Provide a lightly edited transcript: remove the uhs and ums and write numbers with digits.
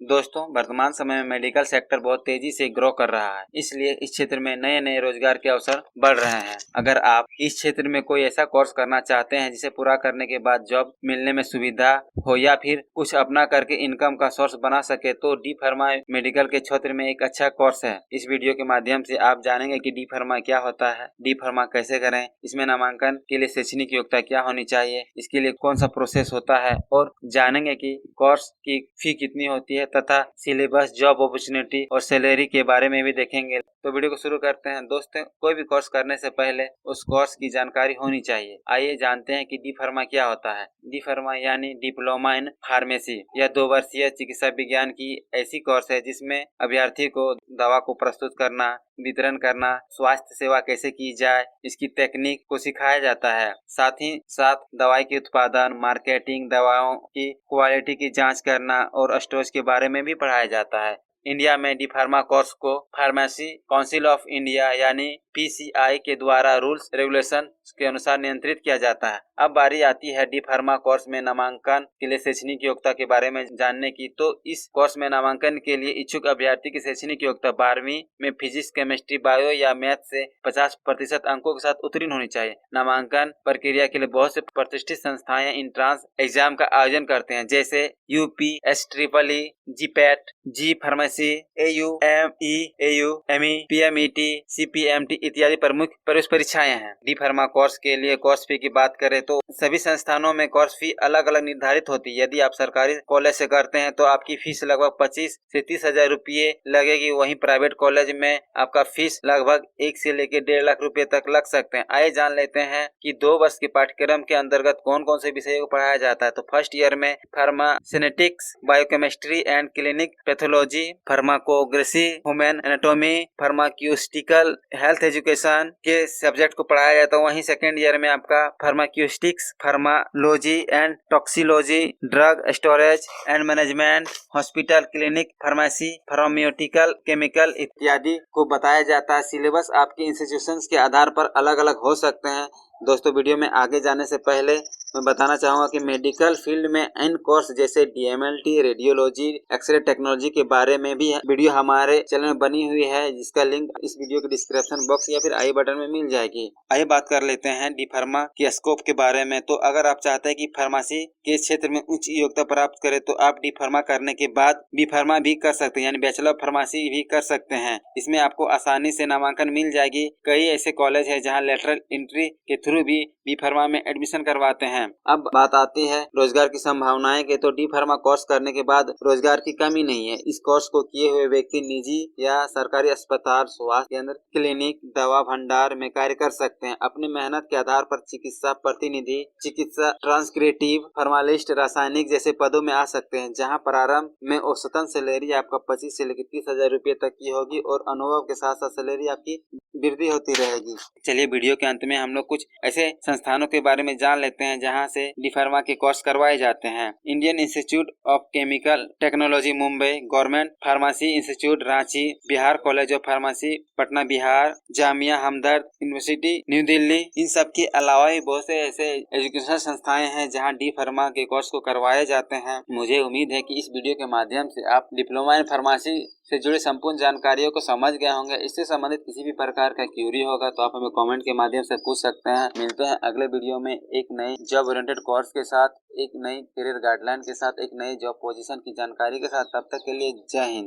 दोस्तों, वर्तमान समय में मेडिकल सेक्टर बहुत तेजी से ग्रो कर रहा है, इसलिए इस क्षेत्र में नए नए रोजगार के अवसर बढ़ रहे हैं। अगर आप इस क्षेत्र में कोई ऐसा कोर्स करना चाहते हैं जिसे पूरा करने के बाद जॉब मिलने में सुविधा हो या फिर कुछ अपना करके इनकम का सोर्स बना सके, तो डी फार्मा मेडिकल के क्षेत्र में एक अच्छा कोर्स है। इस वीडियो के माध्यम से आप जानेंगे कि डी फार्मा क्या होता है, डी फार्मा कैसे करें, इसमें नामांकन के लिए शैक्षणिक योग्यता क्या होनी चाहिए, इसके लिए कौन सा प्रोसेस होता है, और जानेंगे कि कोर्स की फी कितनी होती है तथा सिलेबस, जॉब अपॉर्चुनिटी और सैलरी के बारे में भी देखेंगे। तो वीडियो को शुरू करते हैं। दोस्तों, कोई भी कोर्स करने से पहले उस कोर्स की जानकारी होनी चाहिए। आइए जानते हैं कि डी फार्मा क्या होता है। डी फार्मा यानी डिप्लोमा इन फार्मेसी। यह 2 वर्षीय चिकित्सा विज्ञान की ऐसी कोर्स है जिसमें अभ्यर्थी को दवा को प्रस्तुत करना, वितरण करना, स्वास्थ्य सेवा कैसे की जाए, इसकी टेक्निक को सिखाया जाता है। साथ ही साथ दवाई के उत्पादन, मार्केटिंग, दवाओं की क्वालिटी की जांच करना और स्टोरेज के बारे में भी पढ़ाया जाता है। इंडिया में डी फार्मा कोर्स को फार्मेसी काउंसिल ऑफ इंडिया यानी पीसीआई के द्वारा रूल्स रेगुलेशन के अनुसार नियंत्रित किया जाता है। अब बारी आती है डी फार्मा कोर्स में नामांकन के लिए शैक्षणिक योग्यता के बारे में जानने की। तो इस कोर्स में नामांकन के लिए इच्छुक अभ्यर्थी की शैक्षणिक योग्यता 12वीं में फिजिक्स, केमिस्ट्री, बायो या मैथ से 50% अंकों के साथ उत्तीर्ण होनी चाहिए। नामांकन प्रक्रिया के लिए बहुत से प्रतिष्ठित संस्थाएं एंट्रेंस एग्जाम का आयोजन करते हैं, जैसे यूपीएसई, जीपैट, जी फार्मेसी, एयूएमई, एयूएमई, पीएमईटी, सीपीएमटी इत्यादि प्रमुख प्रवेश परीक्षाएं हैं। डी फार्मा कोर्स के लिए कोर्स फी की बात करें तो सभी संस्थानों में कोर्स फी अलग अलग निर्धारित होती है। यदि आप सरकारी कॉलेज से करते हैं तो आपकी फीस लगभग 25 से 30 हजार रुपये लगेगी। वहीं प्राइवेट कॉलेज में आपका फीस लगभग 1 से लेकर 1.5 लाख रुपए तक लग सकते हैं। आइए जान लेते हैं कि 2 वर्ष के पाठ्यक्रम के अंतर्गत कौन कौन से विषयों को पढ़ाया जाता है। तो फर्स्ट ईयर में pharmaceutics, biochemistry and clinic pathology, pharmacognosy, human anatomy, pharmaceutical health education के सब्जेक्ट को पढ़ाया जाता है। वहीं सेकेंड ईयर में आपका pharmaceutics, pharmacology and toxicology, drug storage and management, hospital clinic pharmacy, pharmaceutical, chemical इत्यादि को बताया जाता है। सिलेबस आपके इंस्टीट्यूशंस के आधार पर अलग अलग हो सकते हैं। दोस्तों, वीडियो में आगे जाने से पहले मैं बताना चाहूँगा कि मेडिकल फील्ड में इन कोर्स जैसे डीएमएलटी, रेडियोलॉजी, एक्सरे टेक्नोलॉजी के बारे में भी वीडियो हमारे चैनल में बनी हुई है, जिसका लिंक इस वीडियो के डिस्क्रिप्शन बॉक्स या फिर आई बटन में मिल जाएगी। आइए बात कर लेते हैं डी फार्मा के स्कोप के बारे में। तो अगर आप चाहते हैं कि फार्मेसी के क्षेत्र में उच्च योग्यता प्राप्त करें तो आप डी फार्मा करने के बाद बी फार्मा भी कर सकते हैं, यानी बैचलर ऑफ फार्मेसी भी कर सकते हैं। इसमें आपको आसानी से नामांकन मिल जाएगी। कई ऐसे कॉलेज है जहाँ लेटरल एंट्री के थ्रू भी डी फार्मा में एडमिशन करवाते हैं। अब बात आती है रोजगार की संभावनाएं के। तो डी फार्मा कोर्स करने के बाद रोजगार की कमी नहीं है। इस कोर्स को किए हुए व्यक्ति निजी या सरकारी अस्पताल, स्वास्थ्य केंद्र, क्लिनिक, दवा भंडार में कार्य कर सकते हैं। अपनी मेहनत के आधार पर चिकित्सा प्रतिनिधि, चिकित्सा ट्रांसक्रिएटिव, फार्मालिस्ट, रासायनिक जैसे पदों में आ सकते हैं, जहां प्रारंभ में औसतन सैलरी आपका 25 से लेकर 30 हजार रुपये तक की होगी और अनुभव के साथ साथ सैलरी आपकी वृद्धि होती रहेगी। चलिए, वीडियो के अंत में हम लोग कुछ ऐसे संस्थानों के बारे में जान लेते हैं जहां से डी फार्मा के कोर्स करवाए जाते हैं। Indian Institute of Chemical Technology Mumbai, government pharmacy institute Ranchi, Bihar college of pharmacy Patna Bihar, Jamia Hamdard university New Delhi. इन सब के अलावा भी बहुत से ऐसे एजुकेशनल संस्थाएं हैं जहां डी फार्मा के कोर्स को करवाए जाते हैं। मुझे उम्मीद है कि इस वीडियो के माध्यम से आप डिप्लोमा इन फार्मेसी से जुड़े संपूर्ण जानकारियों को समझ गए होंगे। इससे संबंधित किसी भी प्रकार का क्यूरी होगा तो आप हमें कमेंट के माध्यम से पूछ सकते हैं। मिलते हैं अगले वीडियो में एक नई जॉब ओरिएंटेड कोर्स के साथ, एक नई करियर गाइडलाइन के साथ, एक नई जॉब पोजीशन की जानकारी के साथ। तब तक के लिए जय हिंद।